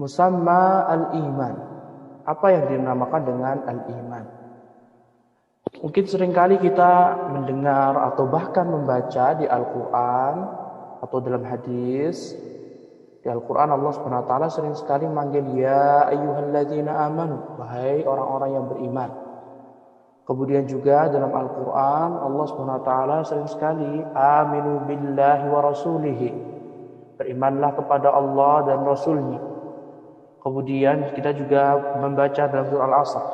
Musamma al-iman. Apa yang dinamakan dengan al-iman? Mungkin seringkali kita mendengar atau bahkan membaca di Al-Quran atau dalam hadis. Di Al-Quran Allah SWT sering sekali manggil ya ayyuhalladzina amanu, wahai orang-orang yang beriman. Kemudian juga dalam Al-Quran Allah SWT sering sekali aminu billahi wa rasulihi, berimanlah kepada Allah dan Rasulnya. Kemudian kita juga membaca dalam surah Al-Asr,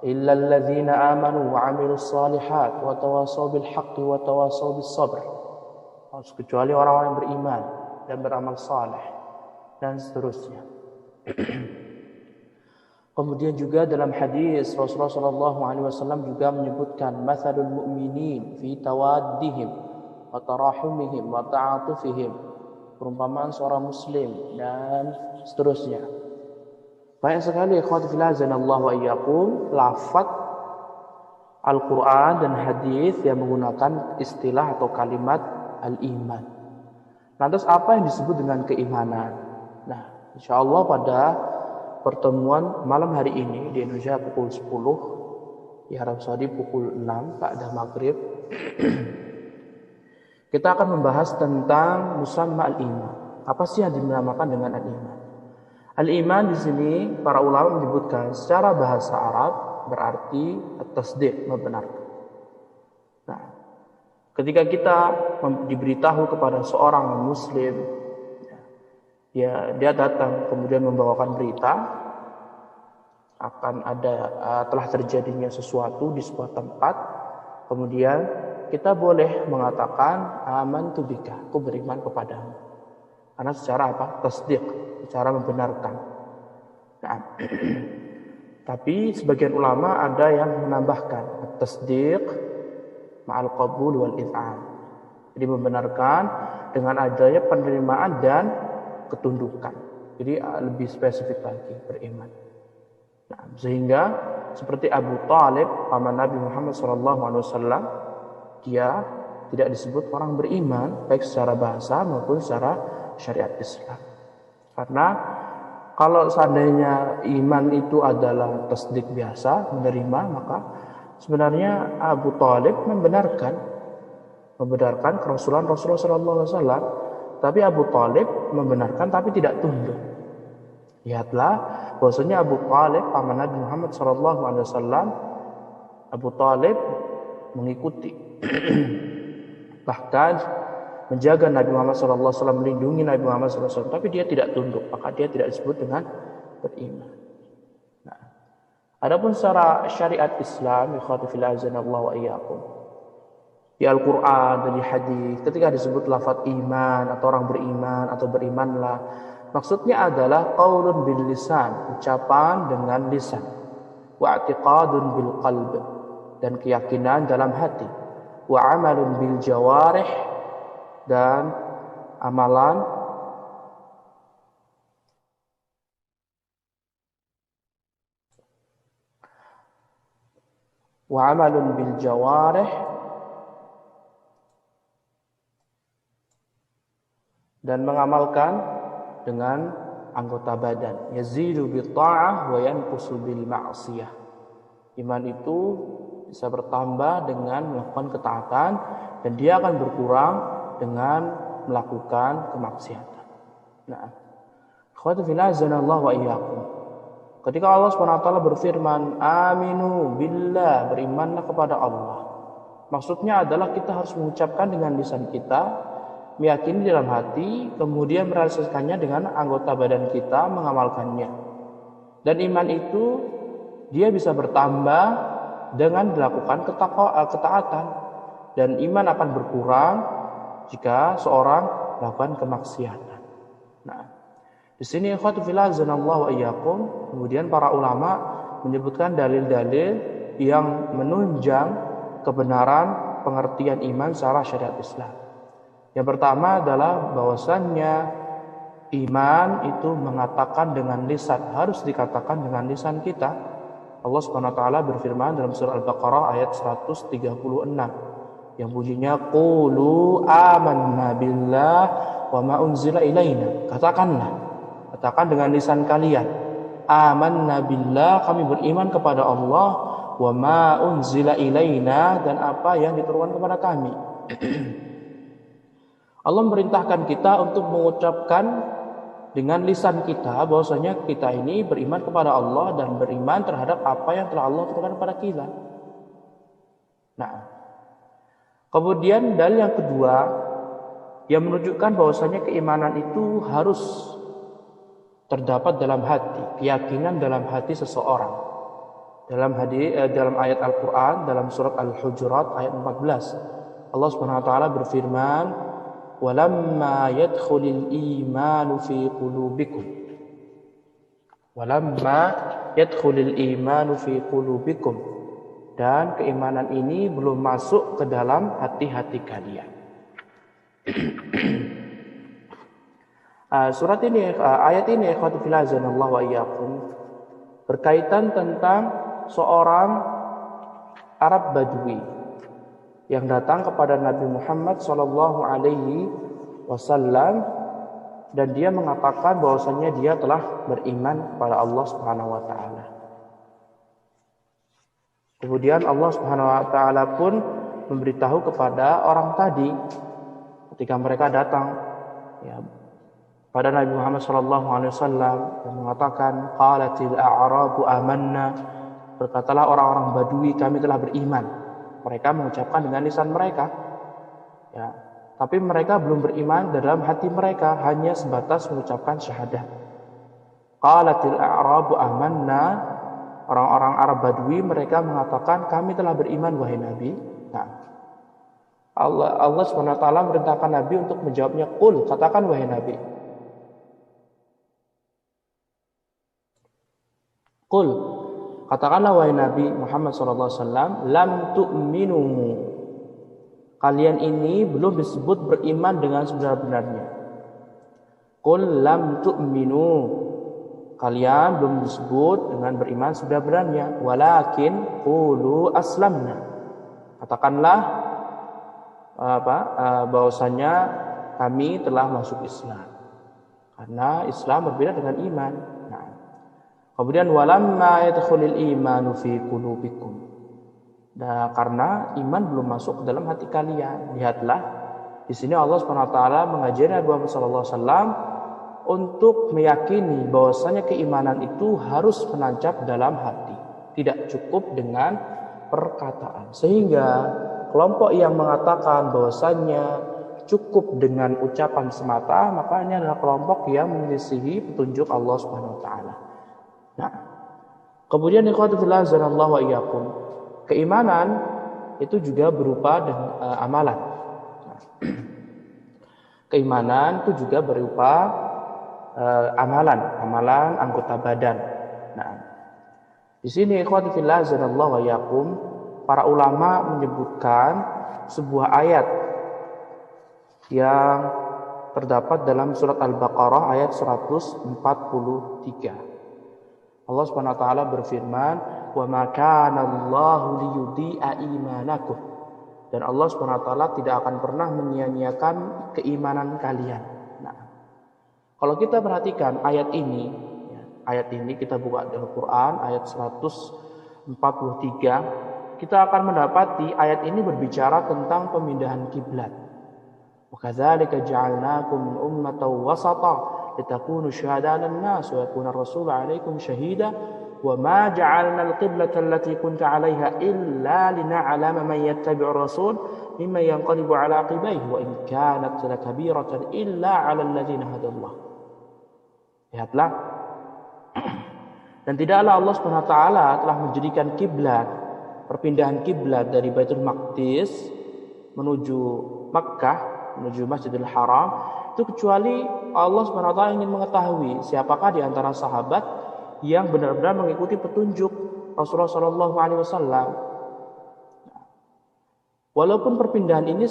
illal ladzina amanu wa amilus solihat wa tawasaw bil haqqi wa tawasaw bis sabr. Kecuali orang-orang yang beriman dan beramal saleh dan seterusnya. Kemudian juga dalam hadis Rasulullah SAW juga menyebutkan mathalul mu'minin fi tawaddihim wa tarahumihim wa ta'atufihim, perumpamaan seorang muslim dan seterusnya. Banyak sekali ikhwati fillah azanallahu wa iyyakum lafaz Al-Quran dan hadis yang menggunakan istilah atau kalimat al-iman. Lantas apa yang disebut dengan keimanan? Nah, insyaallah pada pertemuan malam hari ini di Indonesia pukul 10, di Arab Saudi pukul 6 ba'da maghrib, kita akan membahas tentang musamma al-iman. Apa sih yang dinamakan dengan al-iman? Al-iman di sini para ulama menyebutkan secara bahasa Arab berarti at-tasdiq, membenarkan. Nah, ketika kita diberitahu kepada seorang muslim, ya, dia datang kemudian membawakan berita akan ada telah terjadinya sesuatu di sebuah tempat, kemudian kita boleh mengatakan amantu bika, aku beriman kepadamu. Karena secara apa? Tasdiq, secara membenarkan. Nah, tapi sebagian ulama ada yang menambahkan tasdiq ma'al qabul wal iz'an. Jadi membenarkan dengan adanya penerimaan dan ketundukan. Jadi lebih spesifik lagi beriman. Nah, sehingga seperti Abu Talib, paman Nabi Muhammad SAW, dia tidak disebut orang beriman baik secara bahasa maupun secara syariat Islam. Karena kalau seandainya iman itu adalah tasdik biasa, menerima, maka sebenarnya Abu Talib membenarkan kerasulan Rasulullah SAW, tapi Abu Talib membenarkan tapi tidak tunduk. Lihatlah bahwasanya Abu Talib paman Nabi Muhammad SAW, Abu Talib mengikuti bahkan menjaga Nabi Muhammad SAW, melindungi Nabi Muhammad SAW, tapi dia tidak tunduk, maka dia tidak disebut dengan beriman. Nah, adapun secara syariat Islam, ikhwati fillah azanallahu wa iyyakum, di Al-Quran dan di hadis, ketika disebut lafaz iman atau orang beriman atau berimanlah, maksudnya adalah qaulun bil lisan, ucapan dengan lisan, wa i'tiqadun bil qalb, dan keyakinan dalam hati, wa amalun bil jawarih, dan amalan bil jawarih, dan mengamalkan dengan anggota badan. Yazidu bil ta'ah wa yanqusu bil ma'siyah. Iman itu bisa bertambah dengan melakukan ketaatan, dan dia akan berkurang dengan melakukan kemaksiatan. Nah, akhwati fillah azanallahu wa iyyakum, ketika Allah SWT berfirman aminu billah, berimanlah kepada Allah, maksudnya adalah kita harus mengucapkan dengan lisan kita, meyakini dalam hati, kemudian merealisasikannya dengan anggota badan kita, mengamalkannya. Dan iman itu dia bisa bertambah dengan dilakukan ketaatan, dan iman akan berkurang jika seorang melakukan kemaksiatan. Nah, di sini ikhwatu fillah azanallahu wa iyyakum, kemudian para ulama menyebutkan dalil-dalil yang menunjang kebenaran pengertian iman secara syariat Islam. Yang pertama adalah bahwasannya iman itu mengatakan dengan lisan, harus dikatakan dengan lisan kita. Allah Subhanahu wa taala berfirman dalam surah Al-Baqarah ayat 136 yang bunyinya qulu amanna billah wa ma unzila ilaina. Katakanlah, Katakan dengan lisan kalian, amanna billah, kami beriman kepada Allah, wa ma unzila ilaina, dan apa yang diturunkan kepada kami. Allah memerintahkan kita untuk mengucapkan dengan lisan kita bahwasanya kita ini beriman kepada Allah dan beriman terhadap apa yang telah Allah turunkan kepada kita. Nah, kemudian dalil yang kedua yang menunjukkan bahwasanya keimanan itu harus terdapat dalam hati, keyakinan dalam hati seseorang. Dalam ayat Al-Qur'an, dalam surat Al-Hujurat ayat 14, Allah Subhanahu wa taala berfirman, "Walamma yadkhulul imanu fi qulubikum." Walamma yadkhulul imanu fi qulubikum. Dan keimanan ini belum masuk ke dalam hati-hati kalian. Ayat ini ikhwati fillah azanallahu wa iyyakum, berkaitan tentang seorang Arab Badui yang datang kepada Nabi Muhammad sallallahu alaihi wasallam dan dia mengatakan bahwasanya dia telah beriman kepada Allah Subhanahu wa taala. Kemudian Allah Subhanahu wa taala pun memberitahu kepada orang tadi ketika mereka datang pada Nabi Muhammad sallallahu alaihi wasallam dan mengatakan, qalatil a'rabu amanna, berkatalah orang-orang Badui, kami telah beriman. Mereka mengucapkan dengan lisan mereka, tapi mereka belum beriman dalam hati mereka, hanya sebatas mengucapkan syahadat. Qalatil a'rabu amanna, orang-orang Arab Badui mereka mengatakan, kami telah beriman wahai Nabi. Nah, Allah SWT merintahkan Nabi untuk menjawabnya, qul, katakan wahai Nabi. Qul, katakanlah wahai Nabi Muhammad SAW, lam tu'minu, kalian ini belum disebut beriman dengan sebenar-benarnya. Qul lam tu'minu, kalian belum disebut dengan beriman sebenar-benarnya. Walakin qulu aslamna, katakanlah bahwasanya kami telah masuk Islam, karena Islam berbeda dengan iman. Nah, kemudian walamma yadkhulul imanu fi qulubikum, nah, karena iman belum masuk ke dalam hati kalian. Lihatlah di sini Allah Subhanahu wa taala mengajari Nabi Muhammad sallallahu alaihi wasallam untuk meyakini bahwasanya keimanan itu harus menancap dalam hati, tidak cukup dengan perkataan. Sehingga kelompok yang mengatakan bahwasanya cukup dengan ucapan semata, maka ini adalah kelompok yang menyelisihi petunjuk Allah Subhanahu wa taala. Nah, kemudian ikhwatu fillah azanallahu wa iyyakum, keimanan itu juga berupa amalan. Nah, keimanan itu juga berupa amalan anggota badan. Nah, di sini ikhwatu fillah azanallahu wa iyyakum, para ulama menyebutkan sebuah ayat yang terdapat dalam surat Al-Baqarah ayat 143. Allah Subhanahu wa taala berfirman, "Wa ma kana Allahu liyudhi'a imanakum." Dan Allah Subhanahu wa taala tidak akan pernah menyia-nyiakan keimanan kalian. Nah, kalau kita perhatikan ayat ini kita buka dalam Quran ayat 143, kita akan mendapati ayat ini berbicara tentang pemindahan kiblat. Wa kadzalika ja'alnakum ummatan wasata litakunu syuhada'a 'alan-nas wa yakuna ar-rasulu 'alaikum shahida wa ma ja'alna al-qiblata allati kunta 'alaiha illa lina'lama man yattabi'ur rasul mimman yanqalibu 'ala 'aqibaihi wa in kanat lakabiratan illa 'alal ladzina hadallah. Lihatlah, dan tidaklah Allah Subhanahu wa taala telah menjadikan kiblat, perpindahan kiblat dari Baitul Maqdis menuju Makkah, menuju Masjidil Haram, itu kecuali Allah Subhanahu wa taala ingin mengetahui siapakah di antara sahabat yang benar-benar mengikuti petunjuk Rasulullah sallallahu alaihi wasallam. Walaupun perpindahan ini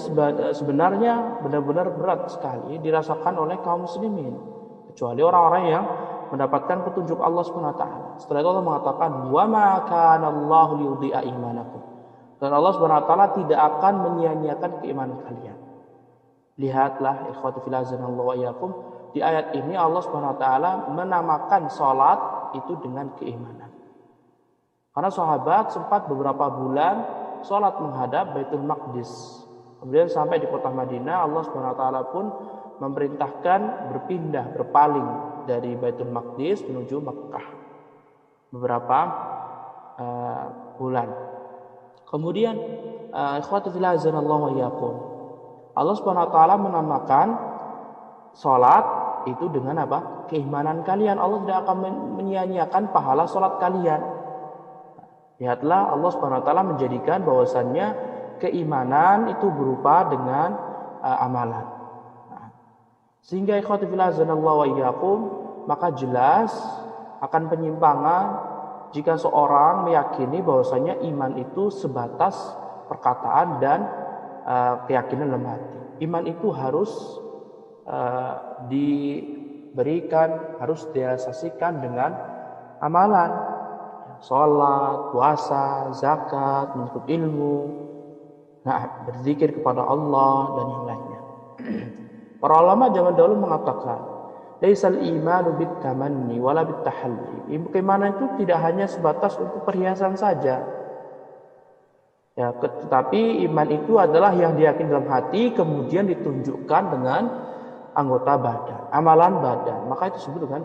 sebenarnya benar-benar berat sekali dirasakan oleh kaum muslimin, kecuali orang-orang yang mendapatkan petunjuk Allah Subhanahu wa taala. Setelah itu Allah mengatakan, "Wa ma kana Allahu liyudhi'a imanakum." Dan Allah Subhanahu wa taala tidak akan menyia-nyiakan keimanan kalian. Lihatlah ikhwati fillah azanallahu wa iyyakum, di ayat ini Allah Subhanahu wa taala menamakan salat itu dengan keimanan. Karena sahabat sempat beberapa bulan salat menghadap Baitul Maqdis. Kemudian sampai di kota Madinah, Allah Subhanahu wa taala pun memerintahkan berpaling dari Baitul Maqdis menuju Mekkah beberapa bulan. Kemudian ikhwati fillah azanallahu wa iyyakum, Allah Subhanahu wa taala menamakan salat itu dengan apa? Keimanan kalian. Allah tidak akan menyia-nyiakan pahala salat kalian. Lihatlah, Allah Subhanahu wa taala menjadikan bahwasannya keimanan itu berupa dengan amalan. Sehingga ikhwati fillah azanallahu wa iyyakum, maka jelas akan penyimpangan jika seorang meyakini bahwasanya iman itu sebatas perkataan dan keyakinan dalam hati. Iman itu harus diberikan, harus direalisasikan dengan amalan. Salat, puasa, zakat, menuntut ilmu, berzikir kepada Allah dan yang lainnya. Para ulama zaman dahulu mengatakan, laisal imanu bitamanni wala bitahalli. Keimanan itu tidak hanya sebatas untuk perhiasan saja. Ya, tetapi iman itu adalah yang diyakini dalam hati kemudian ditunjukkan dengan anggota badan, amalan badan. Maka itu disebut dengan